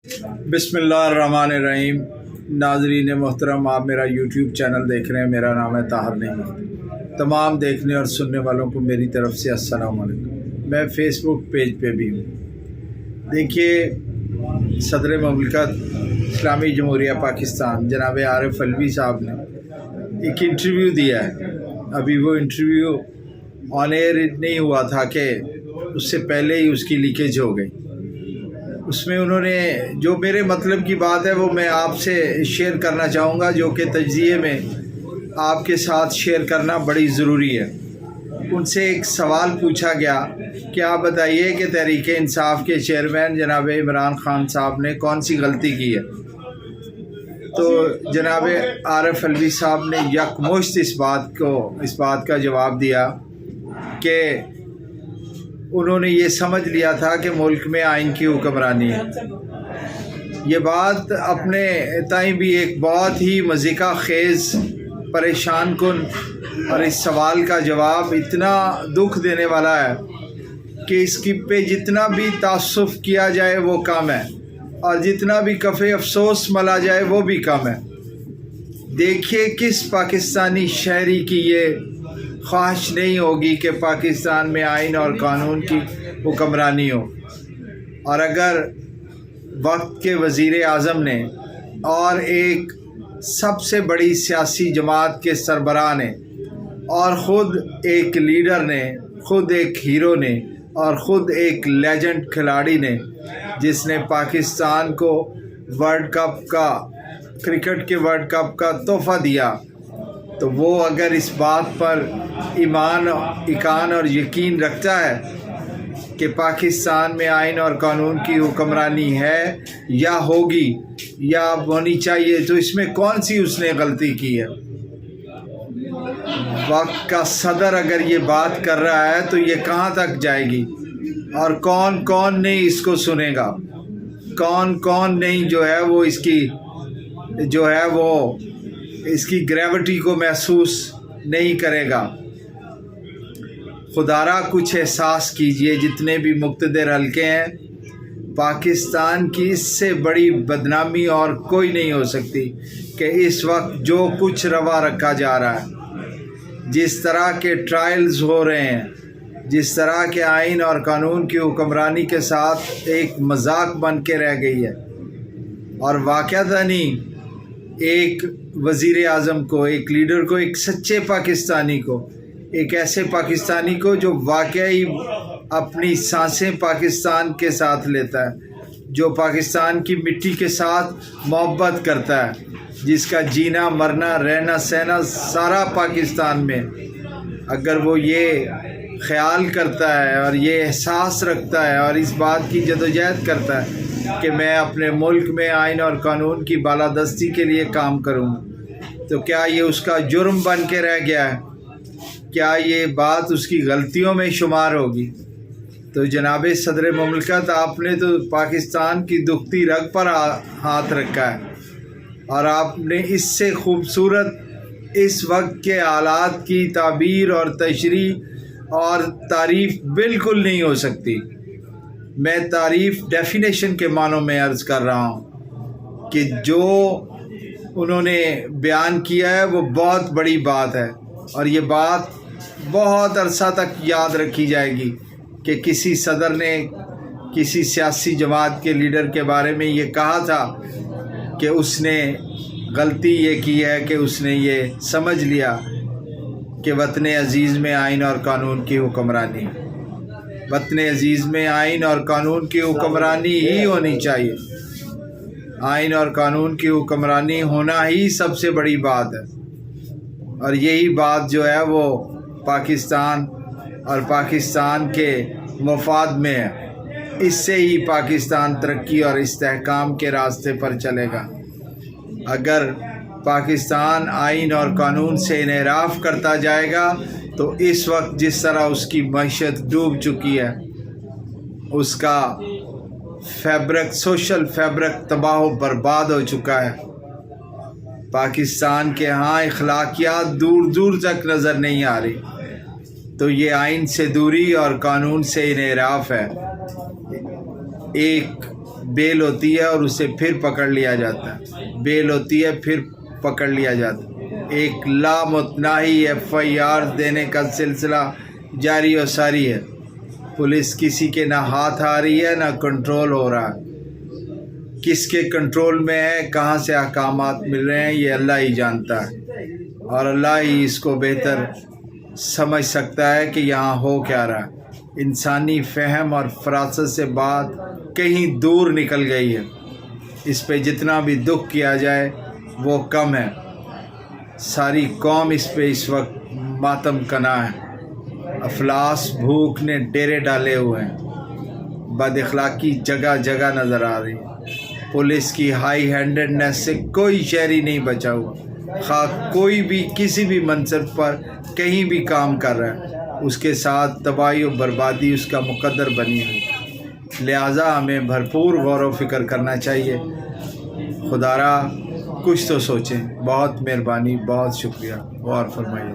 बिस्मिल्लाहिर्रहमानिर्रहीम। नाज़रीन मोहतरम, आप मेरा यूट्यूब चैनल देख रहे हैं। मेरा नाम है ताहिर नईम। तमाम देखने और सुनने वालों को मेरी तरफ़ से अस्सलाम वालेकुम। मैं फ़ेसबुक पेज पे भी हूँ। देखिए, सदर मुमलिकत इस्लामी जमहूरिया पाकिस्तान जनाब आरिफ अलवी साहब ने एक इंटरव्यू दिया है। अभी वो इंटरव्यू ऑन एयर नहीं हुआ था कि उससे पहले ही उसकी लीकेज हो गई। उसमें उन्होंने जो मेरे मतलब की बात है वो मैं आपसे शेयर करना चाहूँगा, जो कि तज्ज़िये में आपके साथ शेयर करना बड़ी ज़रूरी है। उनसे एक सवाल पूछा गया कि आप बताइए कि तहरीक इंसाफ के चेयरमैन जनाब इमरान खान साहब ने कौन सी गलती की है। तो जनाब आरिफ अलवी साहब ने यकमुश्त इस बात का जवाब दिया कि उन्होंने ये समझ लिया था कि मुल्क में आइन की हुक्मरानी है। ये बात अपने ताई भी एक बहुत ही मज़ीका खेज़, परेशान कुन, और इस सवाल का जवाब इतना दुख देने वाला है कि इसकी पे जितना भी तासुफ़ किया जाए वो कम है, और जितना भी कफ़े अफसोस मला जाए वो भी कम है। देखिए, किस पाकिस्तानी शहरी की ये ख्वाहिश नहीं होगी कि पाकिस्तान में आइन और कानून की हुक्मरानी हो। और अगर वक्त के वज़ीर आज़म ने और एक सबसे बड़ी सियासी जमात के सरबराह ने और ख़ुद एक लीडर ने, ख़ुद एक हीरो ने और ख़ुद एक लेजेंड खिलाड़ी ने, जिसने पाकिस्तान को वर्ल्ड कप का, क्रिकेट के वर्ल्ड कप का तोहफ़ा दिया, तो वो अगर इस बात पर ईमान, इकान और यकीन रखता है कि पाकिस्तान में आइन और कानून की हुक्मरानी है या होगी या होनी चाहिए, तो इसमें कौन सी उसने गलती की है। वक्त का सदर अगर ये बात कर रहा है तो ये कहाँ तक जाएगी, और कौन कौन नहीं इसको सुनेगा, कौन कौन नहीं जो है वो इसकी ग्रेविटी को महसूस नहीं करेगा। खुदारा कुछ एहसास कीजिए, जितने भी मुक़्तदर हल्के हैं। पाकिस्तान की इससे बड़ी बदनामी और कोई नहीं हो सकती कि इस वक्त जो कुछ रवा रखा जा रहा है, जिस तरह के ट्रायल्स हो रहे हैं, जिस तरह के आइन और कानून की हुक्मरानी के साथ एक मजाक बन के रह गई है। और वाक़अतन एक वज़ीर आज़म को, एक लीडर को, एक सच्चे पाकिस्तानी को, एक ऐसे पाकिस्तानी को जो वाकई अपनी सांसें पाकिस्तान के साथ लेता है, जो पाकिस्तान की मिट्टी के साथ मोहब्बत करता है, जिसका जीना मरना रहना सहना सारा पाकिस्तान में, अगर वो ये ख्याल करता है और ये एहसास रखता है और इस बात की जदोजहद करता है कि मैं अपने मुल्क में आइन और कानून की बालादस्ती के लिए काम करूँगा, तो क्या ये उसका जुर्म बन के रह गया है? क्या ये बात उसकी गलतियों में शुमार होगी? तो जनाब सदर मुमलिकत, आपने तो पाकिस्तान की दुखती रग पर हाथ रखा है, और आपने इससे खूबसूरत इस वक्त के हालात की ताबीर और तशरीह और तारीफ़ बिल्कुल नहीं हो सकती। मैं तारीफ़ डेफिनेशन के मानों में अर्ज़ कर रहा हूँ कि जो उन्होंने बयान किया है वो बहुत बड़ी बात है, और ये बात बहुत अरसा तक याद रखी जाएगी कि किसी सदर ने किसी सियासी जमात के लीडर के बारे में ये कहा था कि उसने गलती ये की है कि उसने ये समझ लिया कि वतन अज़ीज़ में आइन और कानून की हुक्मरानी, वतन अज़ीज़ में आइन और कानून की हुक्मरानी ही होनी चाहिए। आइन और कानून की हुक्मरानी होना ही सबसे बड़ी बात है, और यही बात जो है वो पाकिस्तान और पाकिस्तान के मफाद में है। इससे ही पाकिस्तान तरक्की और इस्तेहकाम के रास्ते पर चलेगा। अगर पाकिस्तान आइन और कानून से इनहराफ करता जाएगा तो इस वक्त जिस तरह उसकी मईशत डूब चुकी है, उसका फैब्रिक, सोशल फैब्रिक तबाह बर्बाद हो चुका है। पाकिस्तान के यहाँ अखलाकियात दूर दूर तक नज़र नहीं आ रही, तो ये आइन से दूरी और कानून से इनहराफ है। एक बेल होती है और उसे फिर पकड़ लिया जाता है, बेल होती है फिर पकड़ लिया जाता है। एक लामुतनाही FIR देने का सिलसिला जारी और सारी है। पुलिस किसी के ना हाथ आ रही है ना कंट्रोल हो रहा है। किसके कंट्रोल में है, कहाँ से अहकामात मिल रहे हैं, ये अल्लाह ही जानता है और अल्लाह ही इसको बेहतर समझ सकता है कि यहाँ हो क्या रहा है। इंसानी फ़हम और फरासत से बात कहीं दूर निकल गई है। इस पे जितना भी दुख किया जाए वो कम है। सारी कौम इस पे इस वक्त मातम कना है। अफलास भूख ने डेरे डाले हुए हैं। बदअखलाकी जगह जगह नज़र आ रही है। पुलिस की हाई हैंडेडनेस से कोई शहरी नहीं बचा हुआ। खा कोई भी किसी भी मनसब पर कहीं भी काम कर रहा है, उसके साथ तबाही और बर्बादी उसका मुकद्दर बनी हुई। लिहाजा हमें भरपूर गौर व फिक्र करना चाहिए। खुदारा कुछ तो सोचें। बहुत मेहरबानी, बहुत शुक्रिया। गौर फरमाइए।